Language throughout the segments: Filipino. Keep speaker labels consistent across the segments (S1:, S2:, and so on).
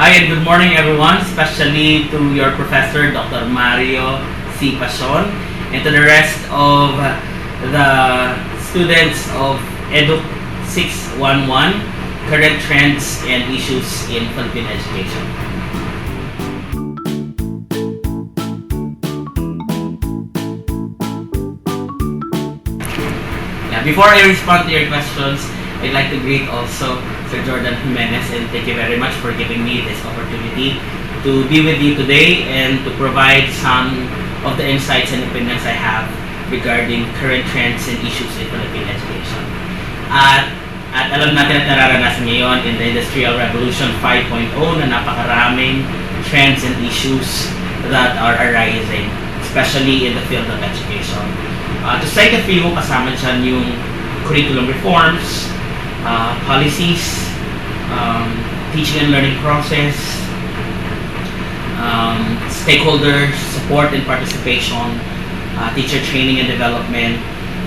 S1: Hi and good morning everyone, especially to your professor, Dr. Mario C. Pasion, and to the rest of the students of Edu 611, Current Trends and Issues in Philippine Education. Before I respond to your questions, I'd like to greet also Sir Jordan Jimenez, and thank you very much for giving me this opportunity to be with you today and to provide some of the insights and opinions I have regarding current trends and issues in Philippine education. At alam natin at nararanasan ngayon in the Industrial Revolution 5.0 na napakaraming trends and issues that are arising, especially in the field of education. To cite a few, kasama dyan yung curriculum reforms, policies, teaching and learning process, stakeholder support and participation, teacher training and development,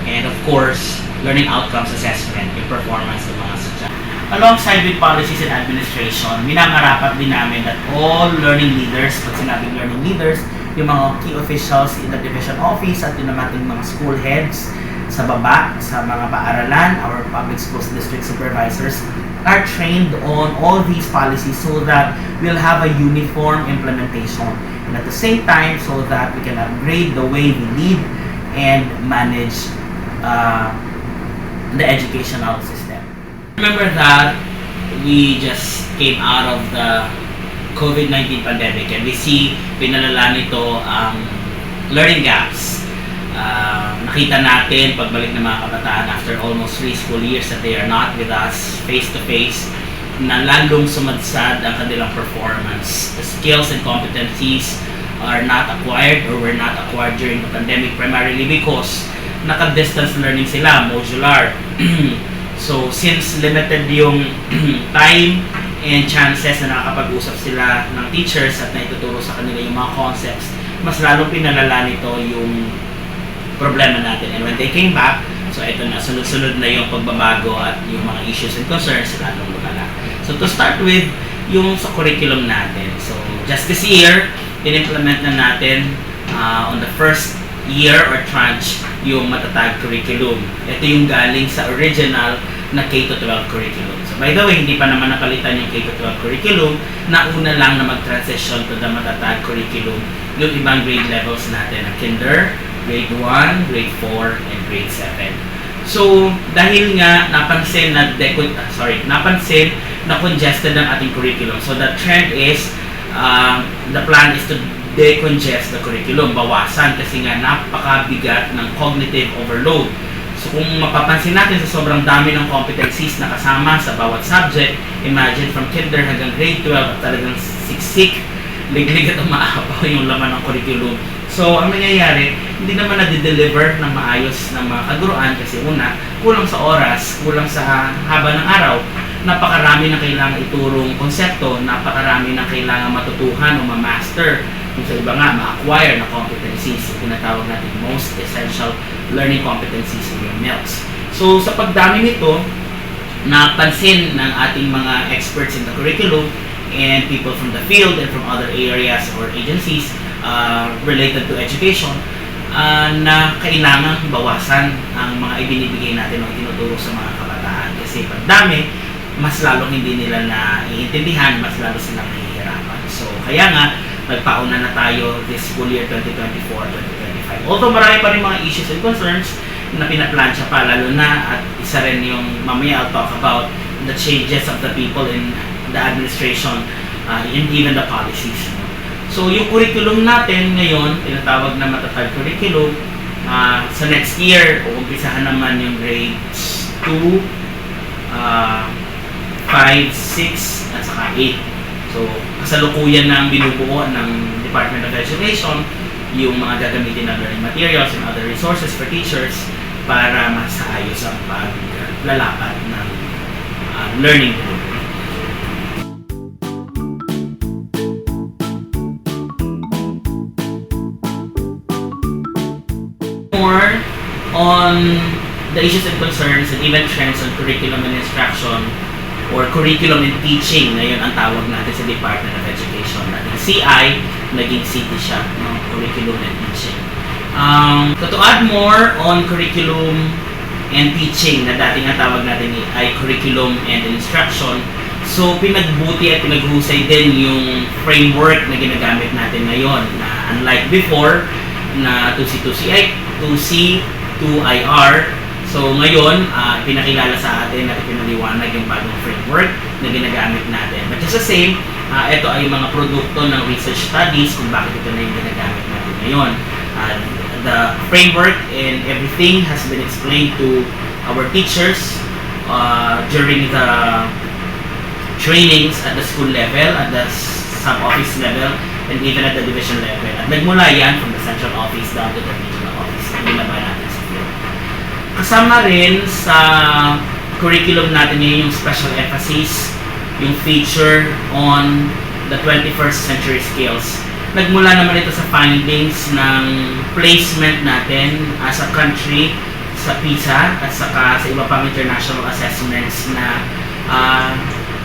S1: and of course, learning outcomes assessment, yung performance ng mga estudyante. Alongside with policies and administration, minangarapat din namin that all learning leaders, pag sinabing learning leaders, yung mga key officials in the division office at yung nating mga school heads sa baba, sa mga paaralan, our public schools district supervisors are trained on all these policies so that we'll have a uniform implementation, and at the same time so that we can upgrade the way we lead and manage the educational system. Remember that we just came out of the COVID-19 pandemic and we see pinalala nito ang learning gaps. Nakita natin pagbalik ng mga kabataan after almost 3 school years that they are not with us face-to-face, na lalong sumadsad ang kanilang performance. The skills and competencies are not acquired or were not acquired during the pandemic primarily because naka-distance learning sila, modular. So since limited yung time and chances na nakakapag-usap sila ng teachers at naituturo sa kanila yung mga concepts, mas lalong pinalala nito yung problema natin. And when they came back, so ito na, sunod-sunod na yung pagbabago at yung mga issues and concerns lalong lumala. So to start with, yung sa curriculum natin. So just this year, in-implement na natin on the first year or tranche yung matatag curriculum. Ito yung galing sa original na K-12 curriculum. So by the way, hindi pa naman napalitan yung K-12 curriculum, nauna lang na mag-transition to the matatag curriculum yung ibang grade levels natin, na kinder, grade 1, grade 4, and grade 7. So, dahil nga napansin na congested ang ating curriculum. So, the trend is, the plan is to decongest the curriculum, bawasan kasi nga napakabigat ng cognitive overload. So, kung mapapansin natin sa sobrang dami ng competencies na kasama sa bawat subject, imagine from kinder hanggang grade 12, talagang siksik, liglig at umaapaw yung laman ng curriculum. So, ang nangyayari, hindi naman na-deliver ng maayos ng mga kaguruan kasi una, kulang sa oras, kulang sa haba ng araw, napakarami na kailangan iturong konsepto, napakarami na kailangan matutuhan o ma-master, kung sa iba nga, ma-acquire na competencies, tinatawag natin most essential learning competencies or MELCs. So, sa pagdami nito, napansin ng ating mga experts in the curriculum and people from the field and from other areas or agencies related to education, na kailangan bawasan ang mga ibinibigay natin o tinuturo sa mga kabataan. Kasi pag dami, mas lalong hindi nila naiintindihan, mas lalo silang nahihirapan. So, kaya nga, nagpauna na tayo this school year 2024-2025. Although marami pa rin mga issues and concerns na pinaplansya pa, lalo na at isa rin yung mamaya I'll talk about the changes of the people in the administration and even the policies. So, yung curriculum natin ngayon, tinatawag na matatag curriculum, sa next year, uumpisahan naman yung grades 2, 5, 6, at saka 8. So, kasalukuyan na ang binubuo ng Department of Education, yung mga gagamitin na learning materials and other resources for teachers para masaayos ang paglalakad ng learning delivery. More on the issues and concerns and even trends on curriculum and instruction or Curriculum and Teaching, na yun ang tawag natin sa Department of Education. Natin CI, naging CT siya, no? Curriculum and Teaching. To add more on Curriculum and Teaching, na dating ang tawag natin ay Curriculum and Instruction, so pinagbuti at pinaghusay din yung framework na ginagamit natin ngayon, na unlike before, na 2C, 2CI, 2C, 2IR. So ngayon, pinakilala sa atin at pinaliwanag yung bagong framework na ginagamit natin. But just the same, ito ay mga produkto ng research studies kung bakit ito na yung ginagamit natin ngayon. The framework and everything has been explained to our teachers during the trainings at the school level, at the sub-office level, and even at the division level. At nagmula yan from the central office down to the regional office. Ginaba natin sa field. Kasama rin sa curriculum natin ngayon yung special emphasis, yung feature on the 21st century skills. Nagmula naman ito sa findings ng placement natin as a country sa PISA at saka sa iba pang international assessments na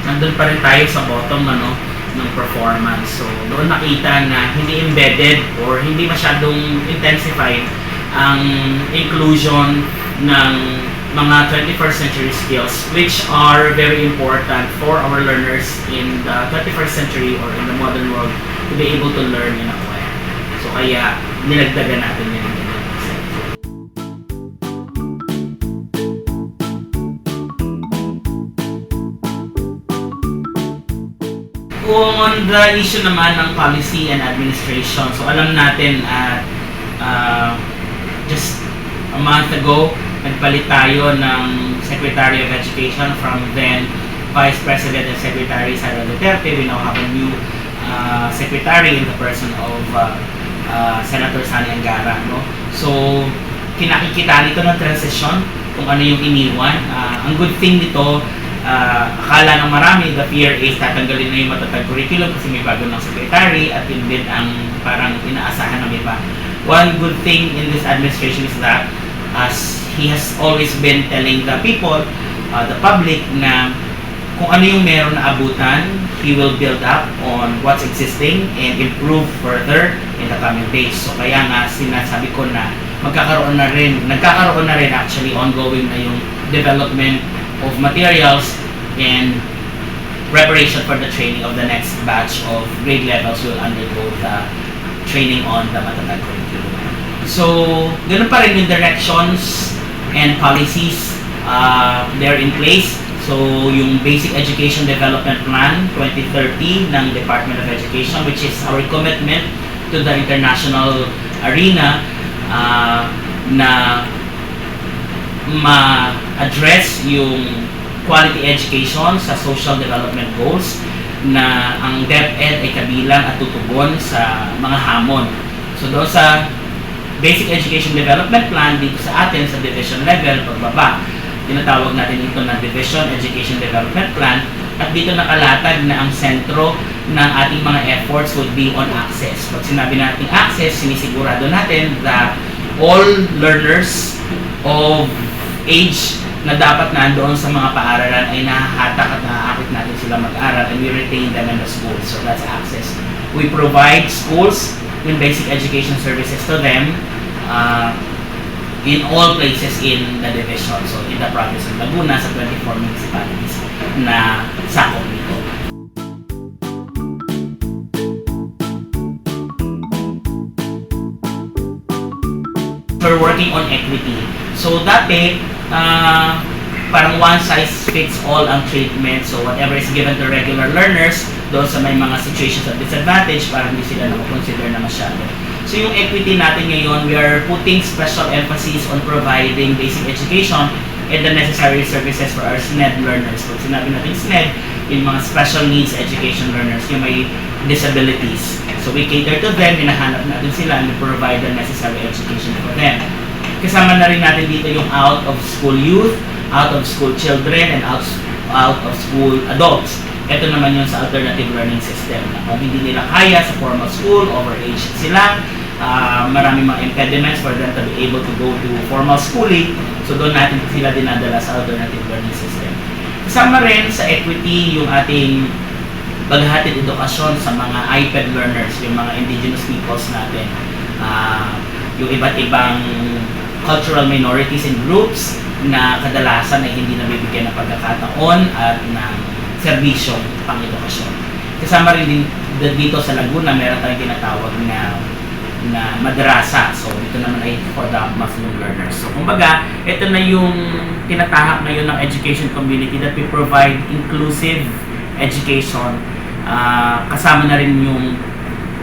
S1: nandun pa rin tayo sa bottom ng performance. So doon nakita na hindi embedded or hindi masyadong intensified ang inclusion ng mga 21st century skills, which are very important for our learners in the 21st century or in the modern world to be able to learn and acquire. So kaya nilagdagan natin yun. On the issue naman ng policy and administration, so alam natin at just a month ago, nagpalit tayo ng Secretary of Education from then Vice President and Secretary Sara Duterte. We now have a new Secretary in the person of Senator Sani Angara. No? So, kinakikita nito ng transition kung ano yung iniwan. Ang good thing nito, akala ng marami, the fear is tatanggalin na yung matatag curriculum kasi may bago ng secretary at yun din ang parang inaasahan ng iba. One good thing in this administration is that as he has always been telling the people, the public, na kung ano yung meron na abutan, he will build up on what's existing and improve further in the coming days. So kaya nga sinasabi ko na nagkakaroon na rin actually ongoing na yung development of materials and preparation for the training of the next batch of grade levels will undergo the training on the matatag curriculum. So, ganun pa rin yung directions and policies, they're in place. So, yung Basic Education Development Plan 2030 ng Department of Education, which is our commitment to the international arena na ma-address yung quality education sa social development goals, na ang DepEd ay kabilang at tutugon sa mga hamon. So doon sa Basic Education Development Plan, dito sa atin sa division level, pagbaba, tinatawag natin ito na Division Education Development Plan, at dito nakalatag na ang sentro ng ating mga efforts would be on access. Pag sinabi natin access, sinisigurado natin that all learners of age na dapat nandoon sa mga paaralan ay nahahatak at nahaakit natin sila mag-aral, and we retain them in the schools. So that's access. We provide schools with basic education services to them in all places in the division. So in the province of Laguna, sa 24 municipalities na sakop nito. We're working on equity. So dati, parang one size fits all ang treatment. So whatever is given to regular learners, doon sa may mga situations of disadvantage, parang hindi sila na-consider na masyado. So yung equity natin ngayon, we are putting special emphasis on providing basic education and the necessary services for our SNED learners. Pag sinabi natin SNED, yung mga special needs education learners, yung may disabilities. So we cater to them, hinahanap natin sila and provide the necessary education for them. Kasama na rin natin dito yung out-of-school youth, out-of-school children, and out-of-school adults. Ito naman yun sa alternative learning system. Kung hindi nila kaya sa formal school, overage sila, maraming mga impediments for them to be able to go to formal schooling. So doon natin sila dinadala sa alternative learning system. Kasama rin sa equity yung ating paghahatid edukasyon sa mga IPED learners, yung mga indigenous peoples natin, yung iba't ibang cultural minorities and groups na kadalasan ay hindi nabibigyan ng pagkakataon at ng serbisyong pang-edukasyon. Kasama rin din dito sa Laguna, meron tayong tinatawag na madrasa. So, ito naman ay for the Muslim learners. So, kumbaga, ito na yung tinatahak ngayon ng education community that we provide inclusive education. Kasama na rin yung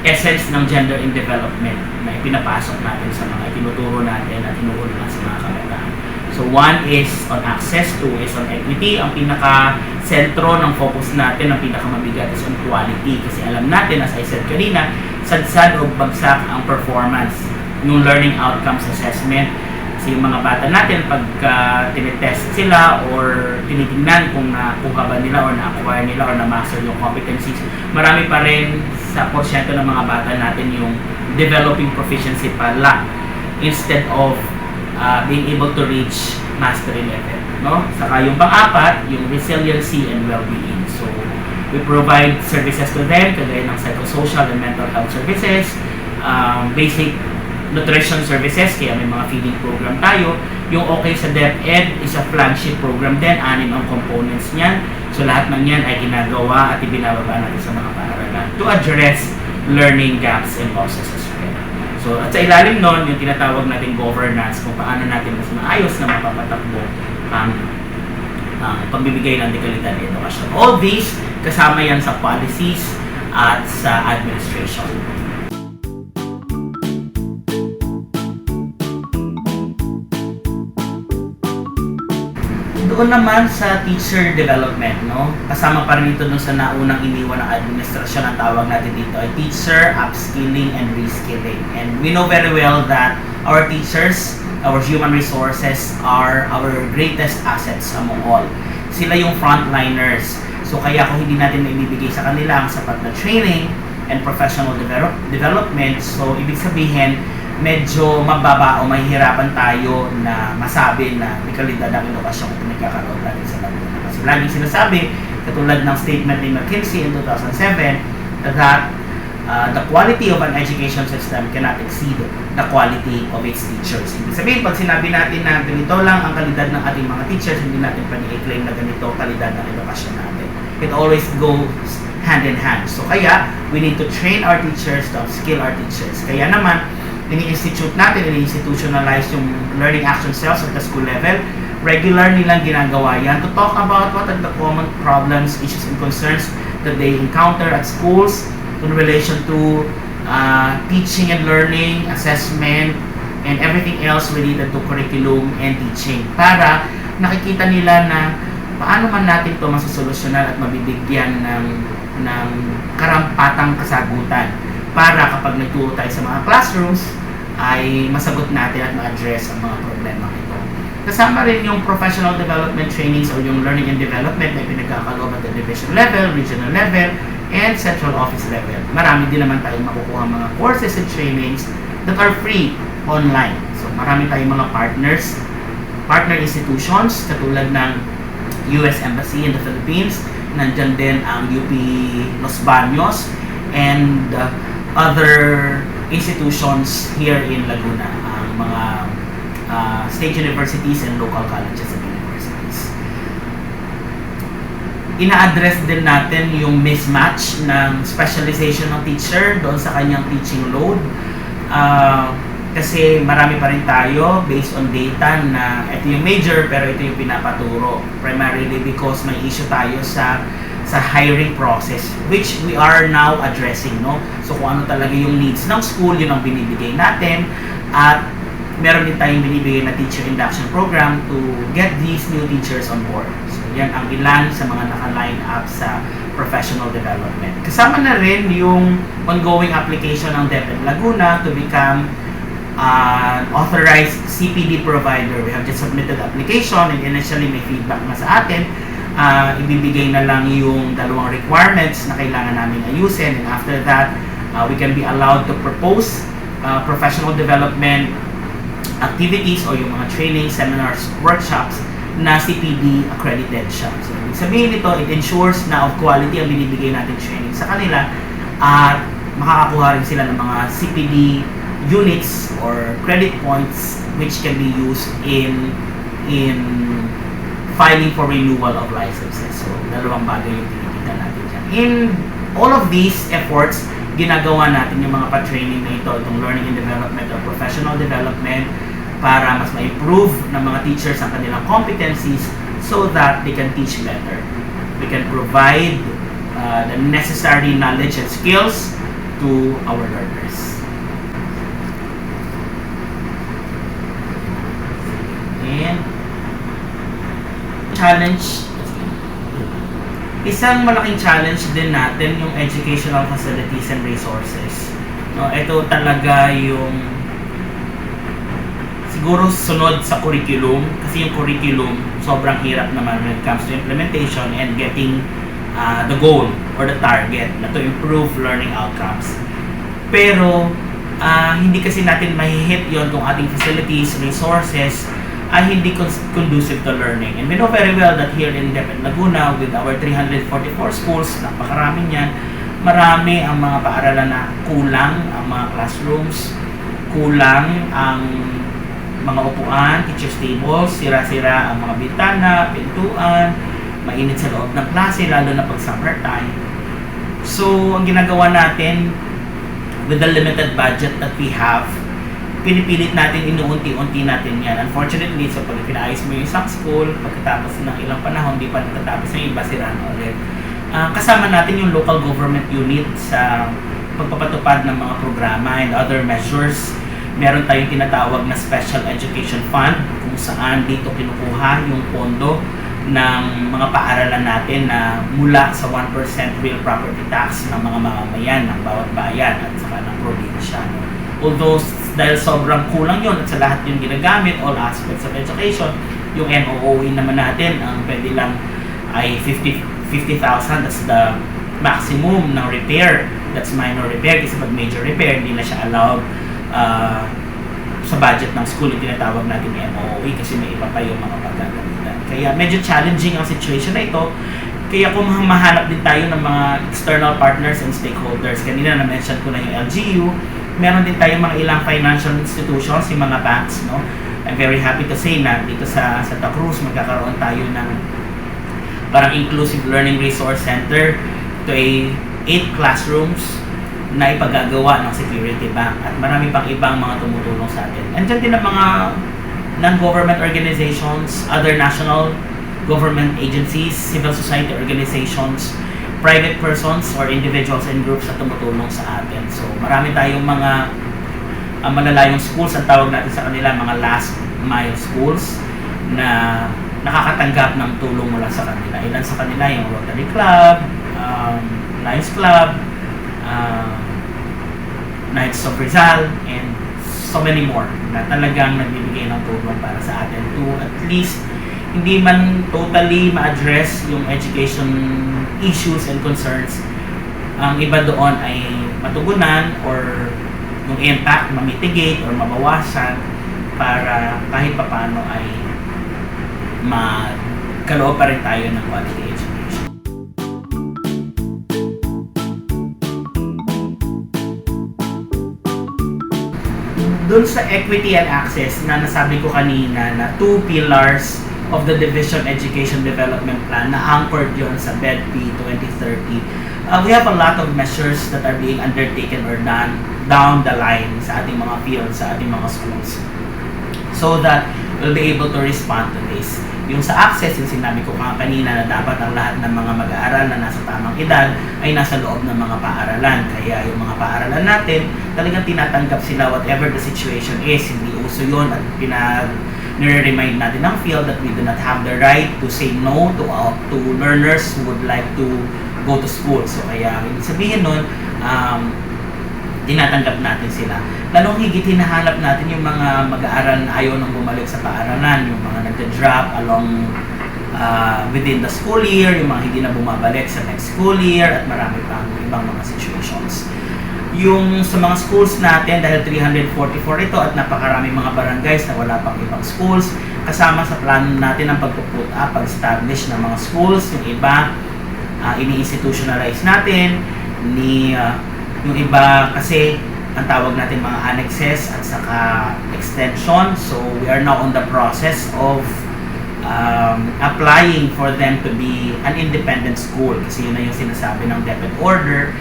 S1: essence ng gender in development na ipinapasok natin sa mga tinuturo natin at tinuulan sa mga kabataan. So, one is on access, two is on equity. Ang pinaka-sentro ng focus natin, ang pinaka-mabigat is on quality. Kasi alam natin, as I said kanina, sadsad o bagsak ang performance ng learning outcomes assessment. Kasi yung mga bata natin, pagka tinitest sila or tinitingnan kung nakuha ba nila or na-acquire nila or na-master yung competencies, marami pa rin sa porsyento ng mga bata natin yung developing proficiency pala instead of being able to reach mastery level, no? Saka yung pang-apat, yung resiliency and well-being. So, we provide services to them, kagaya ng psychosocial and mental health services, basic nutrition services, kaya may mga feeding program tayo. Yung Okay sa DepEd is a flagship program din, 6 ang components niyan. So, lahat ng yan ay ginagawa at ibinababa natin sa mga paaralan to address learning gaps and losses as well. So, at sa ilalim nun, yung tinatawag natin governance, kung paano natin mas maayos na mapapatakbo ang pagbibigay ng dekalidad na edukasyon. All these, kasama yan sa policies at sa administration. Doon naman sa teacher development, no? Kasama pa rin ito dun sa naunang iniwan ng administrasyon, ang tawag natin dito ay teacher upskilling and reskilling. And we know very well that our teachers, our human resources are our greatest assets among all. Sila yung frontliners. So kaya kung hindi natin maibibigay sa kanila ang sapat na training and professional development, so ibig sabihin, medyo mababa o mahihirapan tayo na masabi na may kalidad ang edukasyon kung nagkakaroon natin sa Laguna. Kasi laging sinasabi, katulad ng statement ni McKinsey in 2007, that the quality of an education system cannot exceed the quality of its teachers. Ibig sabihin, pag sinabi natin na ganito lang ang kalidad ng ating mga teachers, hindi natin pa i-claim na ganito kalidad ng edukasyon natin. It always goes hand in hand. So kaya, we need to train our teachers, to upskill our teachers. Kaya naman, ini-institute natin, ini-institutionalize yung learning action cells at the school level. Regular nilang ginagawa yan to talk about what are the common problems, issues, and concerns that they encounter at schools in relation to teaching and learning, assessment, and everything else related to curriculum and teaching. Para nakikita nila na paano man natin ito masusolusyonan at mabibigyan ng karampatang kasagutan para kapag nagturo tayo sa mga classrooms ay masagot natin at ma-address ang mga problema ito. Kasama rin yung professional development trainings o yung learning and development na pinagkakaloob at the division level, regional level, and central office level. Marami din naman tayong makukuha mga courses and trainings that are free online. So marami tayong mga partner institutions katulad ng US Embassy in the Philippines, nandyan din ang UP Los Baños, and other institutions here in Laguna, ang mga state universities and local colleges and universities. Ina-address din natin yung mismatch ng specialization ng teacher doon sa kanyang teaching load. Kasi marami pa rin tayo based on data na ito yung major pero ito yung pinapaturo. Primarily because may issue tayo sa hiring process, which we are now addressing, no? So kung ano talaga yung needs ng school, yun ang binibigay natin. At meron din tayong binibigay na teacher induction program to get these new teachers on board. So yan ang ilan sa mga naka-line up sa professional development. Kasama na rin yung ongoing application ng DepEd Laguna to become an authorized CPD provider. We have just submitted the application and initially may feedback na sa atin. Ibibigay na lang yung 2 requirements na kailangan namin ayusin, and after that, we can be allowed to propose professional development activities o yung mga training, seminars, workshops na CPD accredited siya. So, Ibig sabihin nito, it ensures na of quality ang binibigay natin training sa kanila at makakakuha rin sila ng mga CPD units or credit points which can be used in filing for renewal of licenses. So, dalawang bagay yung tinikita natin dyan. In all of these efforts, ginagawa natin yung mga pa-training na ito, itong learning and development or professional development para mas ma-improve ng mga teachers ang kanilang competencies so that they can teach better. They can provide the necessary knowledge and skills to our learners. And challenge, isang malaking challenge din natin yung educational facilities and resources. No, ito talaga yung siguro sunod sa curriculum kasi yung curriculum sobrang hirap naman when it comes to implementation and getting the goal or the target na to improve learning outcomes. Pero hindi kasi natin mahihit yon kung ating facilities, resources ay hindi conducive to learning. And we know very well that here in DepEd Laguna with our 344 schools, napakarami niyan, marami ang mga paaralan na kulang ang mga classrooms, kulang ang mga upuan, teacher's tables, sira-sira ang mga bintana, pintuan, mainit sa loob ng klase, lalo na pag summertime. So, ang ginagawa natin with the limited budget that we have, pinipilit natin, inuunti-unti natin yan. Unfortunately, so pag pinaayos mo yung isang school, pagkatapos ng ilang panahon, di pa natatapos ng iba, sira na ulit. Kasama natin yung local government unit sa pagpapatupad ng mga programa and other measures. Meron tayong tinatawag na Special Education Fund kung saan dito kinukuha yung pondo ng mga paaralan natin na mula sa 1% real property tax ng mga mamamayan ng bawat bayan at saka ng probinsya. Although dahil sobrang kulang yun at sa lahat yung ginagamit, all aspects of education, yung NOOE naman natin, ang pwede lang ay 50,000, that's the maximum ng repair. That's minor repair kasi pag major repair, hindi na siya allowed sa budget ng school yung tinatawag natin NOOE kasi may iba pa yung mga pagkagamitan. Kaya medyo challenging ang situation na ito. Kaya kung mahanap din tayo ng mga external partners and stakeholders, kanina na-mention ko na yung LGU, meron din tayong mga ilang financial institutions, yung mga banks, no? I'm very happy to say na dito sa Santa Cruz, magkakaroon tayo ng parang inclusive learning resource center. Ito ay 8 classrooms na ipagagawa ng Security Bank at marami pang ibang mga tumutulong sa atin. Andyan din ang mga non-government organizations, other national government agencies, civil society organizations, private persons or individuals and groups na tumutulong sa atin. So, marami tayong mga malalayong schools, ang tawag natin sa kanila, mga last mile schools na nakakatanggap ng tulong mula sa kanila. Ilan sa kanila yung Rotary Club, Lions Club, Knights of Rizal, and so many more na talagang nagbibigay ng tulong para sa atin to at least hindi man totally ma-address yung education issues and concerns. Ang iba doon ay matugunan or yung impact ma-mitigate or mabawasan para kahit papano ay magkaloob pa rin tayo ng quality education. Doon sa equity and access na nasabi ko kanina na 2 pillars of the Division Education Development Plan na anchored yun sa BEDP 2030. We have a lot of measures that are being undertaken or done down the line sa ating mga fields, sa ating mga schools, so that we'll be able to respond to this. Yung sa access, yung sinabi ko kanina na dapat ang lahat ng mga mag-aaral na nasa tamang edad ay nasa loob ng mga paaralan. Kaya yung mga paaralan natin, talagang tinatanggap sila whatever the situation is. Hindi uso yun at nire-remind natin ng field that we do not have the right to say no to learners who would like to go to school. So kaya ibig sabihin nun, tinatanggap natin sila. Lalong higit hinahanap natin yung mga mag-aaral na ayaw nang bumalik sa paaralan, yung mga nagda-drop along within the school year, yung mga hindi na bumabalik sa next school year, at marami pang ibang mga situations. Yung sa mga schools natin, dahil 344 ito at napakarami mga barangays na wala pang ibang schools, kasama sa plano natin ang pag-put up, pag-establish ng mga schools. Yung iba, ini-institutionalize natin, yung iba kasi ang tawag natin mga annexes at saka extension. So we are now on the process of applying for them to be an independent school, kasi yun na yung sinasabi ng DepEd order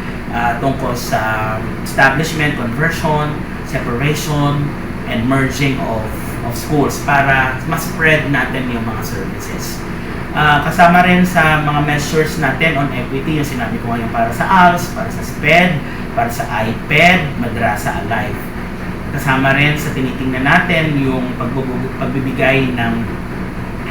S1: tungkol sa establishment, conversion, separation, and merging of schools para mas-spread natin yung mga services. Kasama rin sa mga measures natin on equity, yung sinabi ko ngayon para sa ALS, para sa SPED, para sa IPED, Madrasa Alive. Kasama rin sa tinitingnan natin yung pagbibigay ng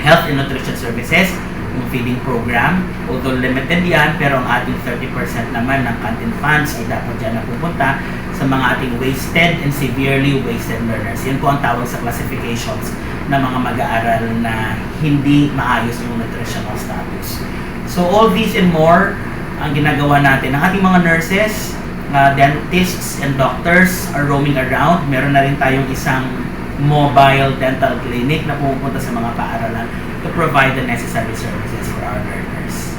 S1: health and nutrition services, yung feeding program. Although limited yan, pero ang ating 30% naman ng canteen funds ay dapat dyan na pupunta sa mga ating wasted and severely wasted learners. Yan po ang tawag sa classifications ng mga mag-aaral na hindi maayos yung nutritional status. So all these and more ang ginagawa natin. Ang ating mga nurses, dentists, and doctors are roaming around. Meron na rin tayong isang mobile dental clinic na pumupunta sa mga paaralan to provide the necessary services for our learners.